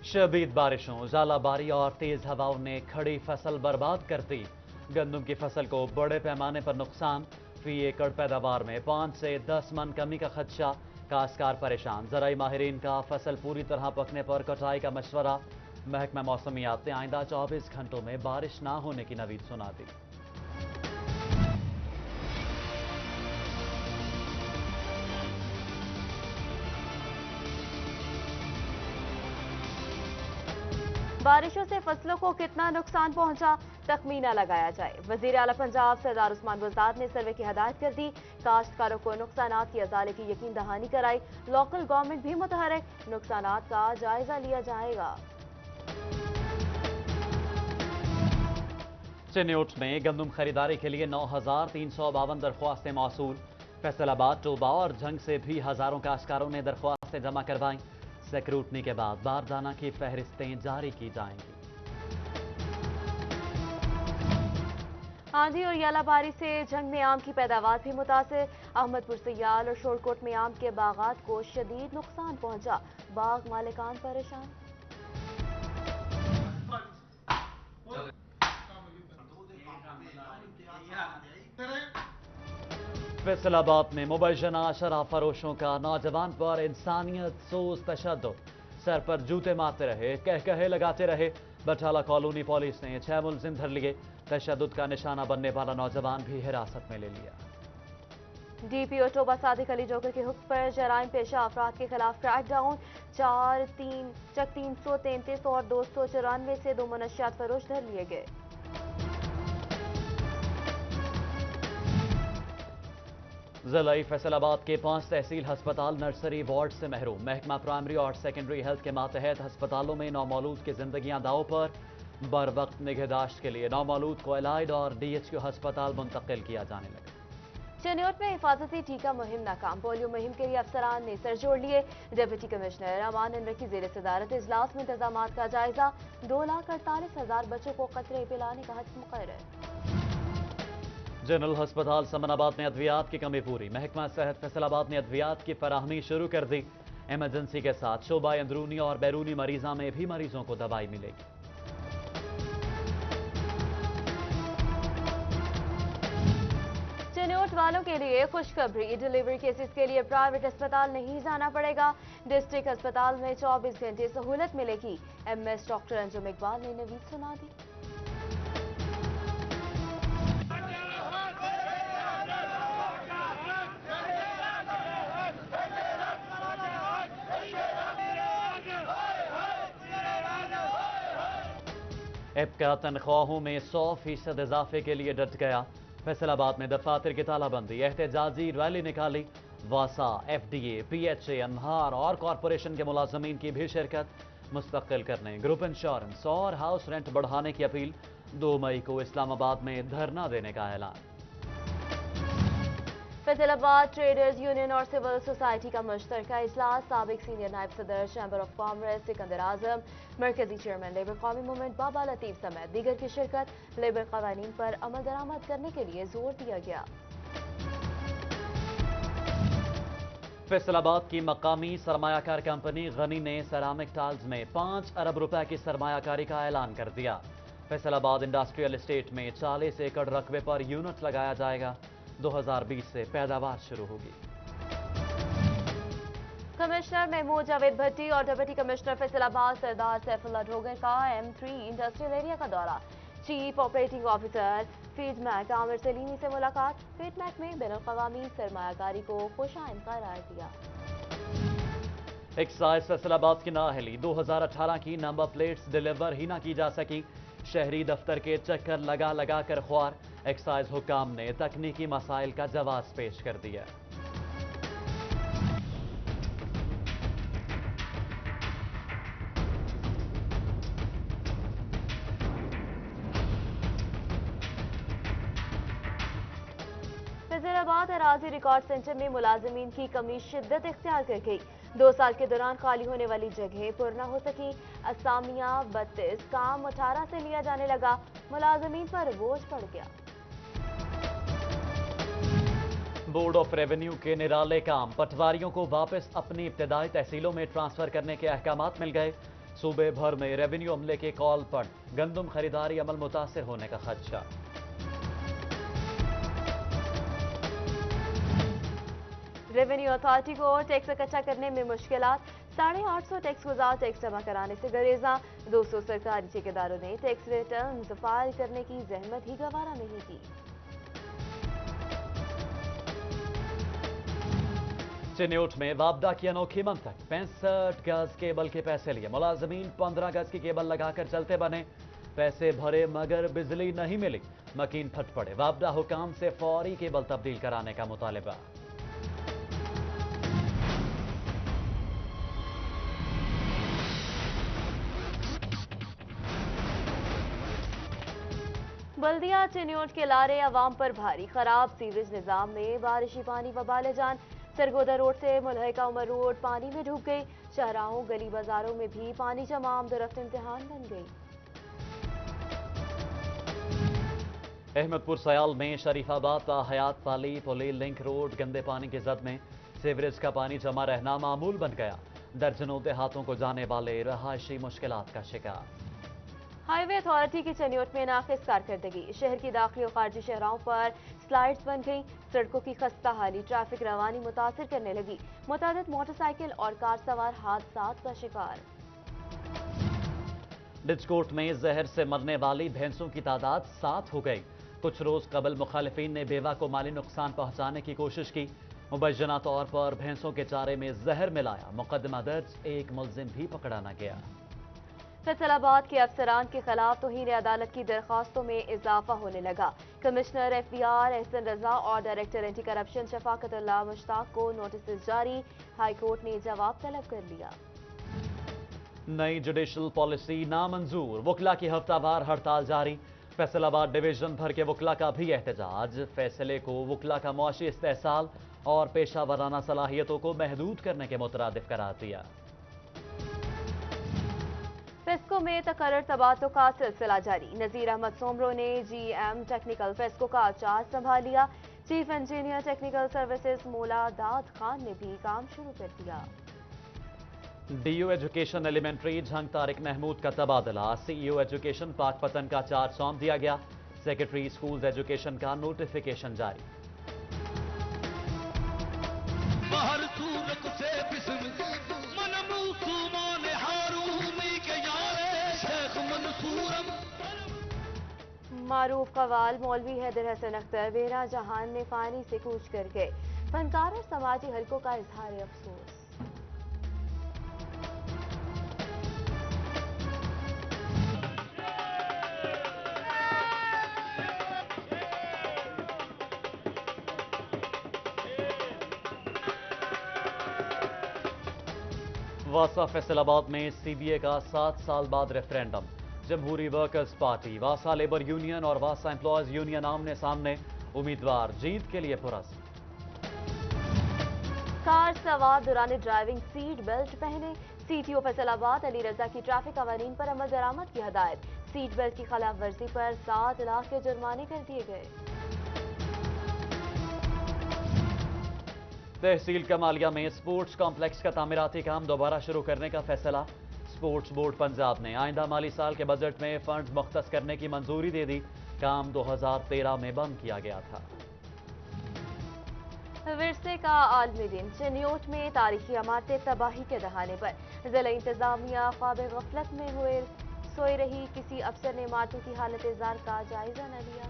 शदीद बारिशों, झालाबारी और तेज हवाओं ने खड़ी फसल बर्बाद कर दी। गंदम की फसल को बड़े पैमाने पर नुकसान। फी एकड़ पैदावार में 5 से 10 मन कमी का खदशा। काश्तकार परेशान। ज़राई माहिरीन का फसल पूरी तरह पकने पर कटाई का मशवरा। महकमा मौसमियात ने आइंदा 24 घंटों में बारिश ना होने की नवीद सुना दी। बारिशों से फसलों को कितना नुकसान पहुंचा, तखमीना लगाया जाए। वजीर आला पंजाब सरदार उस्मान बुज़दार ने सर्वे की हदायत कर दी। काश्तकारों को नुकसानात की अजाले की यकीन दहानी कराई। लोकल गवर्नमेंट भी मुतहरक, नुकसानात का जायजा लिया जाएगा। चिन्योट में गंदम खरीदारी के लिए 9,352 दरख्वास्तें मौसूल। फैसलाबाद, टोबा और जंग से भी हजारों काश्तकारों ने दरख्वास्तें जमा करवाईं। स्क्रूटनी के बाद बारदाना की फहरिस्तें जारी की जाएंगी। आंधी और यालाबारी से जंग में आम की पैदावार भी मुतासिर। अहमदपुर सयाल और शोरकोट में आम के बागात को शदीद नुकसान पहुंचा। बाग मालिकान परेशान। फैसलाबाद में मुबैना शराब फरोशों का नौजवान पर इंसानियत सोज तशद्दुद। सर पर जूते मारते रहे, कहे लगाते रहे। बटाला कॉलोनी पुलिस ने 6 मुलजिम धर लिए। तशद्दुद का निशाना बनने वाला नौजवान भी हिरासत में ले लिया। DPO Toba Sadiq Ali joker के हुक्म पर जराइम पेशा अफराद के खिलाफ क्रैकडाउन। 333 और 294 से 2 मनशियात फरोश धर लिए गए। जिला फैसलाबाद के 5 तहसील अस्पताल नर्सरी वार्ड से महरूम। महकमा प्राइमरी और सेकेंडरी हेल्थ के मातहत अस्पतालों में नौमौलूद की जिंदगियां दाव पर। बर वक्त निगहदाश्त के लिए नौमौलूद को एलाइड और DHQ अस्पताल मुंतकिल किया जाने लगा। चिन्योट में हिफाजती टीका मुहिम नाकाम। पोलियो मुहिम के लिए अफसरान ने सर जोड़ लिए। डिप्टी कमिश्नर अमान अनवर की जेर सदारत इजलास में इंतजामात का जायजा। 2,48,000 बच्चों को कतरे पिलाने का हद मुकर्रर। जनरल अस्पताल समनाबाद में अद्वियात की कमी पूरी। महकमा सेहत फैसलाबाद ने अद्वियात की फराहमी शुरू कर दी। इमरजेंसी के साथ शोबा अंदरूनी और बैरूनी मरीजा में भी मरीजों को दवाई मिलेगी। चिन्योट वालों के लिए खुशखबरी। डिलीवरी केसेस के लिए प्राइवेट अस्पताल नहीं जाना पड़ेगा। डिस्ट्रिक्ट अस्पताल में 24 घंटे सहूलत मिलेगी। MS डॉक्टर अंजुम इकबाल ने नवीद सुना दी। एपका तनख्वाहों में 100% इजाफे के लिए डट गया। फैसलाबाद में दफातर की तालाबंदी, एहतजाजी रैली निकाली। वासा, FDA, PHA, अनहार और कॉरपोरेशन के मुलाजमीन की भी शिरकत। मुस्तकिल करने, ग्रुप इंश्योरेंस और हाउस रेंट बढ़ाने की अपील। 2 मई को इस्लामाबाद में धरना देने का ऐलान। फैसलाबाद ट्रेडर्स यूनियन और सिविल सोसाइटी का मुश्तरका इजलास। साबिक सीनियर नायब सदर चैम्बर ऑफ कॉमर्स सिकंदर आजम, मरकजी चेयरमैन लेबर कौमी मूवमेंट बाबा लतीफ समेत दीगर की शिरकत। लेबर कवानीन पर अमल दरामद करने के लिए जोर दिया गया। फैसलाबाद की मकामी सरमायाकार कंपनी गनी ने सेरामिक टाइल्स में 5 अरब रुपए की सरमायाकारी का ऐलान कर दिया। फैसलाबाद इंडस्ट्रियल एस्टेट में 40 एकड़ रकबे पर यूनिट लगाया जाएगा। 2020 से पैदावार शुरू होगी। कमिश्नर महमूद जावेद भट्टी और डिप्टी कमिश्नर फैसलाबाद सरदार सैफुल्लाह ढोगर का M3 इंडस्ट्रियल एरिया का दौरा। Chief operating officer FIEDMC Aamir Salimi से मुलाकात। फीडमैक में बैनुल-अक़वामी सरमायाकारी को खुशाइंद करार दिया। एक्साइज फैसलाबाद की नाअहली, 2018 की नंबर प्लेट्स डिलीवर ही ना की जा सकी। शहरी दफ्तर के चक्कर लगा कर ख्वार। एक्साइज हुकाम ने तकनीकी मसाइल का जवाब पेश कर दिया। फैसलाबाद अराजी रिकॉर्ड सेंटर में मुलाजमीन की कमी शिद्दत इख्तियार कर गई। 2 साल के दौरान खाली होने वाली जगह पूर्ण न हो सकी। असामियां 32, काम 18 से लिया जाने लगा। मुलाजमीन पर बोझ पड़ गया। बोर्ड ऑफ रेवेन्यू के निराले काम, पटवारियों को वापस अपनी इब्तदाई तहसीलों में ट्रांसफर करने के अहकामात मिल गए। सूबे भर में रेवेन्यू अमले के कॉल पर गंदम खरीदारी अमल मुतासिर होने का खदशा। रेवेन्यू अथॉरिटी को टैक्स इकट्ठा करने में मुश्किलात, 850 टैक्स गुजार टैक्स जमा कराने से गरेजा। 200 सरकारी ठेकेदारों ने टैक्स रिटर्न फाइल करने की जहमत ही गवारा नहीं की। चिन्योट में वापदा की अनोखी मंतक, 65 गज केबल के पैसे लिए मुलाजमीन 15 गज की केबल लगाकर चलते बने। पैसे भरे मगर बिजली नहीं मिली, मकीन फट पड़े। वापदा हुकाम से फौरी केबल तब्दील कराने का मुतालिबा। बल्दिया चिन्योट के लारे अवाम पर भारी, खराब सीवरेज निजाम में बारिशी पानी वबाले जान। सरगोदा रोड से मुलहका उमर रोड पानी में डूब गई। शहराहों गली बाजारों में भी पानी जमा, आमदोरफ्त इम्तिहान बन गई। अहमदपुर सयाल में शरीफाबाद का हयात वाली पुली लिंक रोड गंदे पानी की जद में सीवरेज का पानी जमा रहना मामूल बन गया। दर्जनों देहातों को जाने वाले रहायशी मुश्किलात का शिकार। हाईवे अथॉरिटी की चिन्योट में नाकिस कारकर्दगी, शहर की दाखिली और खारजी शहरों पर स्लाइड्स बन गई। सड़कों की खस्ता हाली ट्रैफिक रवानी मुतासिर करने लगी। मुतादिद मोटरसाइकिल और कार सवार हादसात का शिकार। डिस्कोट में जहर से मरने वाली भैंसों की तादाद 7 हो गई। कुछ रोज कबल मुखालिफिन ने बेवा को माली नुकसान पहुंचाने की कोशिश की। मुबैना तौर पर भैंसों के चारे में जहर मिलाया। मुकदमा दर्ज, एक मुलजिम भी पकड़ा न गया। फैसलाबाद के अफसरान के खिलाफ तौहीन अदालत की दरखास्तों में इजाफा होने लगा। कमिश्नर एफबीआर एहसन रजा और डायरेक्टर एंटी करप्शन शफाकतुल्लाह मुश्ताक को नोटिस जारी। हाईकोर्ट ने जवाब तलब कर लिया। नई जुडिशल पॉलिसी नामंजूर, वकला की हफ्तावार हड़ताल जारी। फैसलाबाद डिवीजन भर के वकला का भी एहतजाज। फैसले को वकला का मुआशी इस्तेहसाल और पेशा वराना सलाहियतों को महदूद करने के मुतरादिफ करार दिया। फेस्को में तकर्रर तबादलों का सिलसिला जारी। नजीर अहमद सोमरो ने जीएम टेक्निकल फेस्को का चार्ज संभाल लिया। चीफ इंजीनियर टेक्निकल सर्विसेज मोला दाद खान ने भी काम शुरू कर दिया। DU education elementary Jhang Tariq Mahmood का तबादला। सीईओ एजुकेशन पाकपतन का चार्ज सौंप दिया गया। सेक्रेटरी स्कूल्स एजुकेशन का नोटिफिकेशन जारी। मारूफ कवाल मौलवी हैदर हसन अख्तर बेरा जहान में पानी से कूच कर गए। फनकार और समाजी हलकों का इजहार अफसोस। वासा फैसलाबाद में सीबीए का 7 साल बाद रेफरेंडम। जमहूरी वर्कर्स पार्टी, वासा लेबर यूनियन और वासा एम्प्लॉयज यूनियन आमने सामने। उम्मीदवार जीत के लिए पुरस। कार सवार दौरान ड्राइविंग सीट बेल्ट पहने। सीटीओ फैसलाबाद अली रजा की ट्रैफिक कवानीन पर अमल दरामद की हदायत। सीट बेल्ट की खिलाफ वर्जी पर 7 लाख के जुर्माने कर दिए गए। तहसील कमालिया में स्पोर्ट्स कॉम्प्लेक्स का तामीराती काम दोबारा शुरू करने का फैसला। स्पोर्ट्स बोर्ड पंजाब ने आइंदा माली साल के बजट में फंड मुख्तस करने की मंजूरी दे दी। काम 2013 में बंद किया गया था। विरसे का आलमी दिन, चिन्योट में तारीखी इमारतें तबाही के दहाने पर। जिला इंतजामिया ख्वाब गफलत में हुए सोई रही। किसी अफसर ने इमारतों की हालत जार का जायजा न लिया।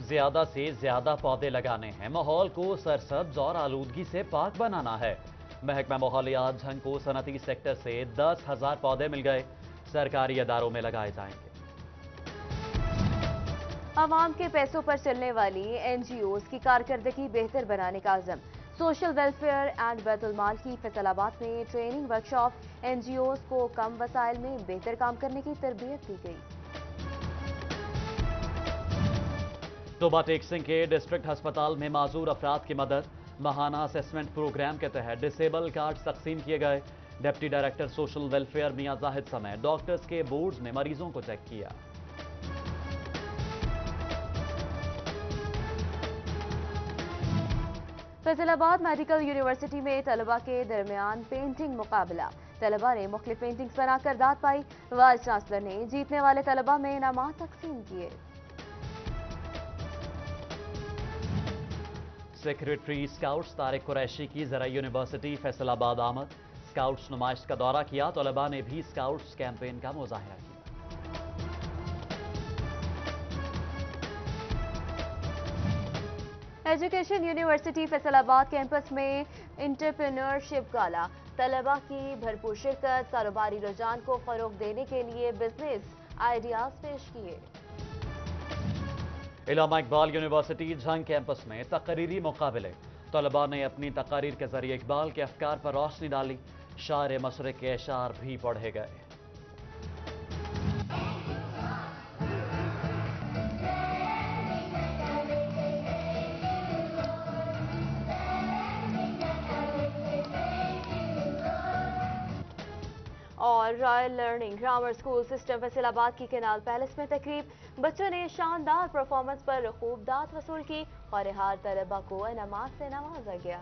ज्यादा से ज्यादा पौधे लगाने हैं, माहौल को सरसब्ज और आलूदगी से पाक बनाना है। महकमा माहौलियात झंग को सनती सेक्टर से 10,000 पौधे मिल गए। सरकारी इदारों में लगाए जाएंगे। आवाम के पैसों पर चलने वाली एनजीओज की कारकर्दगी बेहतर बनाने का अज़म। सोशल वेलफेयर एंड बैतुल माल की फैसलाबाद में ट्रेनिंग वर्कशॉप। एनजीओज को कम वसाइल में बेहतर काम करने की तरबियत दी गई। तोबा टेक सिंह के डिस्ट्रिक्ट अस्पताल में माजूर अफराद की मदद। माहाना असेसमेंट प्रोग्राम के तहत डिसेबल कार्ड तकसीम किए गए। डिप्टी डायरेक्टर सोशल वेलफेयर मियां जाहिद समेत डॉक्टर्स के बोर्ड ने मरीजों को चेक किया। फैसलाबाद मेडिकल यूनिवर्सिटी में तलबा के दरमियान पेंटिंग मुकाबला। तलबा ने मुख्तलिफ पेंटिंग्स बनाकर दाद पाई। वाइस चांसलर ने जीतने वाले तलबा में इनामात तकसीम किए। सेक्रेटरी स्काउट्स तारिक कुरैशी की ज़रा यूनिवर्सिटी फैसलाबाद आमद। स्काउट्स नुमाइश का दौरा किया, तलबा ने भी स्काउट्स कैंपेन का मुजाहिरा किया। एजुकेशन यूनिवर्सिटी फैसलाबाद कैंपस में इंटरप्रेन्योरशिप गाला, तलबा की भरपूर शिरकत, कारोबारी रुझान को फरोग देने के लिए बिजनेस आइडियाज पेश किए। इलामा इकबाल यूनिवर्सिटी झंग कैंपस में तकरीरी मुकाबले, तलबा ने अपनी तकारीर के जरिए इकबाल के अफकार पर रोशनी डाली। शायर मशरिक के अशार भी पढ़े गए। और royal learning grammar school system Faisalabad की केनाल पैलेस में तकरीब, बच्चों ने शानदार परफॉर्मेंस पर खूब दाद वसूल की और हार तलबा को इनामात से नवाजा गया।